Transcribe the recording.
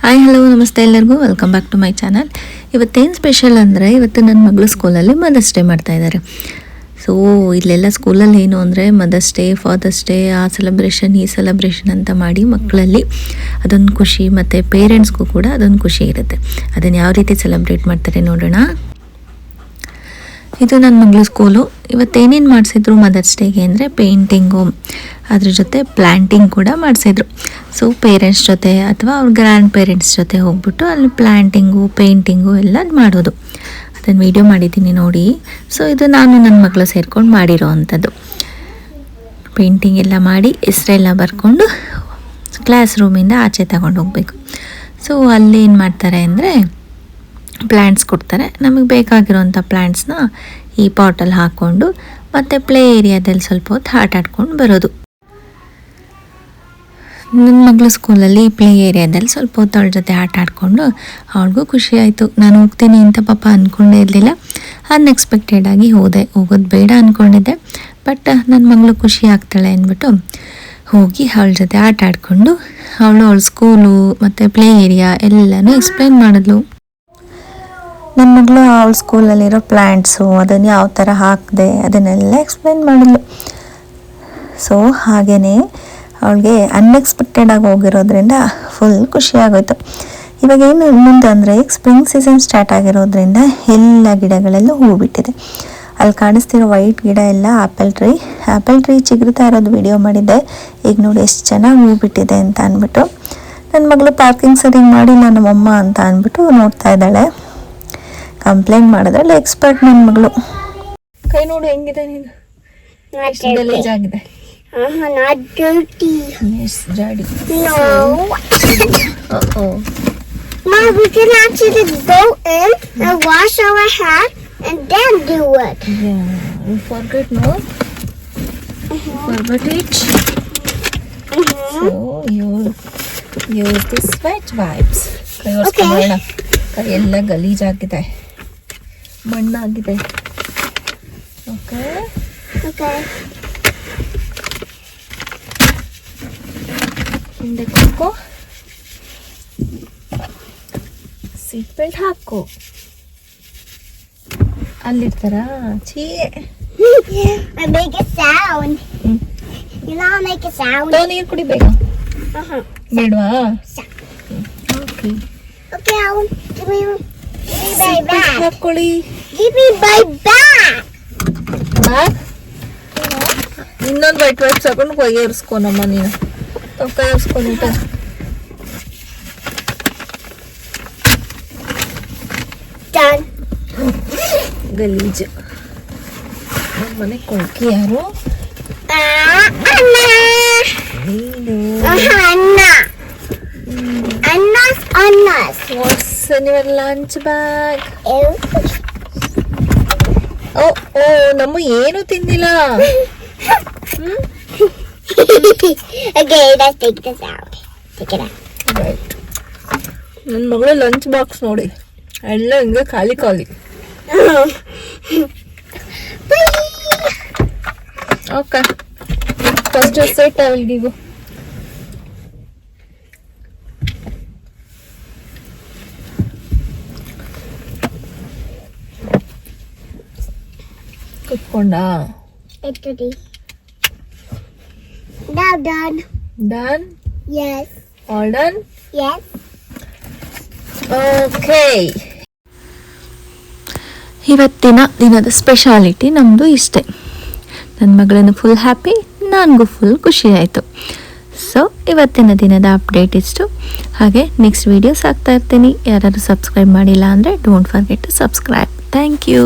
Hi hello ನಮಸ್ತೆ ಎಲ್ಲರಿಗೂ welcome back to my channel. ಇವತ್ತೇನು ಸ್ಪೆಷಲ್ ಅಂದರೆ ಇವತ್ತು ನನ್ನ ಮಗಳು ಸ್ಕೂಲಲ್ಲಿ ಮದರ್ಸ್ ಡೇ ಮಾಡ್ತಾ ಇದ್ದಾರೆ. ಸೊ ಇಲ್ಲೆಲ್ಲ ಸ್ಕೂಲಲ್ಲಿ ಏನು ಅಂದರೆ ಮದರ್ಸ್ ಡೇ, ಫಾದರ್ಸ್ ಡೇ, ಆ ಸೆಲೆಬ್ರೇಷನ್ ಈ ಸೆಲೆಬ್ರೇಷನ್ ಅಂತ ಮಾಡಿ ಮಕ್ಕಳಲ್ಲಿ ಅದೊಂದು ಖುಷಿ, ಮತ್ತು ಪೇರೆಂಟ್ಸ್ಗೂ ಕೂಡ ಅದೊಂದು ಖುಷಿ ಇರುತ್ತೆ. ಅದನ್ನು ಯಾವ ರೀತಿ ಸೆಲೆಬ್ರೇಟ್ ಮಾಡ್ತಾರೆ ನೋಡೋಣ. ಇದು ನನ್ನ ಮಗಳು ಸ್ಕೂಲು. ಇವತ್ತೇನೇನು ಮಾಡಿಸಿದ್ರು ಮದರ್ಸ್ ಡೇಗೆ ಅಂದರೆ ಪೇಂಟಿಂಗು, ಅದ್ರ ಜೊತೆ ಪ್ಲ್ಯಾಂಟಿಂಗ್ ಕೂಡ ಮಾಡಿಸಿದ್ರು. ಸೊ ಪೇರೆಂಟ್ಸ್ ಜೊತೆ ಅಥವಾ ಅವ್ರ ಗ್ರ್ಯಾಂಡ್ ಪೇರೆಂಟ್ಸ್ ಜೊತೆ ಹೋಗ್ಬಿಟ್ಟು ಅಲ್ಲಿ ಪ್ಲ್ಯಾಂಟಿಂಗು, ಪೇಂಟಿಂಗು ಎಲ್ಲ ಮಾಡೋದು. ಅದನ್ನು ವೀಡಿಯೋ ಮಾಡಿದ್ದೀನಿ ನೋಡಿ. ಸೊ ಇದು ನಾನು ನನ್ನ ಮಗಳು ಸೇರ್ಕೊಂಡು ಮಾಡಿರೋ ಅಂಥದ್ದು. ಪೇಂಟಿಂಗ್ ಎಲ್ಲ ಮಾಡಿ ಹೆಸ್ರೆಲ್ಲ ಬರ್ಕೊಂಡು ಕ್ಲಾಸ್ ರೂಮಿಂದ ಆಚೆ ತಗೊಂಡು ಹೋಗಬೇಕು. ಸೊ ಅಲ್ಲಿ ಏನು ಮಾಡ್ತಾರೆ ಅಂದರೆ ಪ್ಲ್ಯಾಂಟ್ಸ್ ಕೊಡ್ತಾರೆ. ನಮಗೆ ಬೇಕಾಗಿರೋಂಥ ಪ್ಲ್ಯಾಂಟ್ಸ್ನ ಈ ಪಾಟಲ್ಲಿ ಹಾಕ್ಕೊಂಡು ಮತ್ತು ಪ್ಲೇ ಏರಿಯಾದಲ್ಲಿ ಸ್ವಲ್ಪ ಹೊತ್ತು ಆಟ ಆಡ್ಕೊಂಡು ಬರೋದು. ನನ್ನ ಮಗಳ ಸ್ಕೂಲಲ್ಲಿ ಪ್ಲೇ ಏರಿಯಾದಲ್ಲಿ ಸ್ವಲ್ಪ ಹೊತ್ತು ಅವಳ ಜೊತೆ ಆಟ ಆಡಿಕೊಂಡು ಅವಳಿಗೂ ಖುಷಿ ಆಯಿತು. ನಾನು ಹೋಗ್ತೀನಿ ಅಂತ ಪಾಪ ಅಂದ್ಕೊಂಡೇ ಇರಲಿಲ್ಲ. ಅನ್ಎಕ್ಸ್ಪೆಕ್ಟೆಡಾಗಿ ಹೋಗೋದು ಬೇಡ ಅಂದ್ಕೊಂಡಿದ್ದೆ. ಬಟ್ ನನ್ನ ಮಗಳು ಖುಷಿ ಆಗ್ತಾಳೆ ಅಂದ್ಬಿಟ್ಟು ಹೋಗಿ ಅವಳ ಜೊತೆ ಆಟ ಆಡಿಕೊಂಡು ಅವಳ ಸ್ಕೂಲು ಮತ್ತು ಪ್ಲೇ ಏರಿಯಾ ಎಲ್ಲನೂ ಎಕ್ಸ್ಪ್ಲೇನ್ ಮಾಡಿದ್ಲು. ನನ್ನ ಮಗಳು ಅವಳ ಸ್ಕೂಲಲ್ಲಿರೋ ಪ್ಲ್ಯಾಂಟ್ಸು ಅದನ್ನು ಯಾವ ಥರ ಹಾಕಿದೆ ಅದನ್ನೆಲ್ಲ ಎಕ್ಸ್ಪ್ಲೇನ್ ಮಾಡಿದ್ಲು. ಸೊ ಹಾಗೆಯೇ ಅವಳಿಗೆ ಅನ್ಎಕ್ಸ್ಪೆಕ್ಟೆಡಾಗಿ ಹೋಗಿರೋದ್ರಿಂದ ಫುಲ್ ಖುಷಿಯಾಗೋಯ್ತು. ಇವಾಗ ಏನು ಮುಂದಂದರೆ ಈಗ ಸ್ಪ್ರಿಂಗ್ ಸೀಸನ್ ಸ್ಟಾರ್ಟ್ ಆಗಿರೋದ್ರಿಂದ ಎಲ್ಲ ಗಿಡಗಳಲ್ಲೂ ಹೂ ಬಿಟ್ಟಿದೆ. ಅಲ್ಲಿ ಕಾಣಿಸ್ತಿರೋ ವೈಟ್ ಗಿಡ ಎಲ್ಲ ಆ್ಯಪಲ್ ಟ್ರೀ ಚಿಗುರ್ತಾ ಇರೋದು ವಿಡಿಯೋ ಮಾಡಿದ್ದೆ. ಈಗ ನೋಡಿ ಎಷ್ಟು ಚೆನ್ನಾಗಿ ಹೂ ಬಿಟ್ಟಿದೆ ಅಂತ ಅಂದ್ಬಿಟ್ಟು. ನನ್ನ ಮಗಳು ಪಾರ್ಕಿಂಗ್ ಸರಿಯಾಗಿ ಮಾಡಿಲ್ಲ ನಮ್ಮಮ್ಮ ಅಂತ ಅಂದ್ಬಿಟ್ಟು ನೋಡ್ತಾ ಇದ್ದಾಳೆ. ಕಂಪ್ಲೇಂಟ್ ಮಾಡಿದ್ರಲ್ಲ ಎಕ್ಸ್ಪರ್ಟ್ ನನ್ನ ಮಗಳು. ಕೈ ನೋಡು ಹೆಂಗಿದೆ ನೀನು, ಗಲೀಜಾಗಿದೆ. Not dirty. Yes, dirty. No. Uh-oh. Mom, we can actually go in and wash our hand and then do it. Yeah, you forget, no? You forgot it? So, you this wet wipes. Okay. ಕೈ ಎಲ್ಲ ಗಲೀಜಾಗಿದೆ, ಮಣ್ಣಾಗಿದೆ. Okay Okay. ಹಿಂದೆ ಕೂತ್ಕೋ, seat belt ಹಾಕು. ಅಲ್ಲಿರ್ತಾರಾ ಛೀ. I make a sound. You know I make a sound. ನೀರು ಕುಡಿ ಬೇಗ. ಬೇಡವಾ? Okay. Okay, give me my bag. ಹಾಕೊಳ್ಳಿ. Give me my bag. ಇನ್ನೊಂದು ವೈಟ್ ವೈಟ್ ತಗೊಂಡು ಕೈ ಏರಿಸ್ಕೊನಮ್ಮ ನೀನು. ಕೈ ಏರಿಸ್ಕೊಂಡ Done. ಗಲೀಜು. ನಮ್ಮ ಮನೆ ಕೊಳ್ಕಿ ಯಾರು? Anna. ನೀನು. Anna. Anna's. What's in your lunch bag? Ew. ಓ ನಮ್ಮ ಏನು ತಿಂದಿಲ್ಲ. Okay, let's take this out. Take it out. Right. ನನ್ನ ಮಗಳು ಲಂಚ್ ಬಾಕ್ಸ್ ನೋಡಿ ಎಲ್ಲ ಹಿಂಗೆ ಖಾಲಿ. Okay, first set I will give you. ಕುತ್ಕೊಂಡಾ? It's ready. Now done. Done? Yes. All done? Yes. Okay. ಇವತ್ತಿನ ದಿನದ ಸ್ಪೆಷಾಲಿಟಿ ನಮ್ಮದು ಇಷ್ಟೇ. ನನ್ನ ಮಗಳನ್ನು ಫುಲ್ ಹ್ಯಾಪಿ, ನನಗೂ ಫುಲ್ ಖುಷಿ ಆಯಿತು. ಸೊ ಇವತ್ತಿನ ದಿನದ ಅಪ್ಡೇಟ್ ಇಷ್ಟು. ಹಾಗೆ ನೆಕ್ಸ್ಟ್ ವೀಡಿಯೋಸ್ ಹಾಕ್ತಾ ಇರ್ತೀನಿ. ಯಾರಾದರೂ ಸಬ್ಸ್ಕ್ರೈಬ್ ಮಾಡಿಲ್ಲ ಅಂದರೆ don't forget to subscribe. Thank you.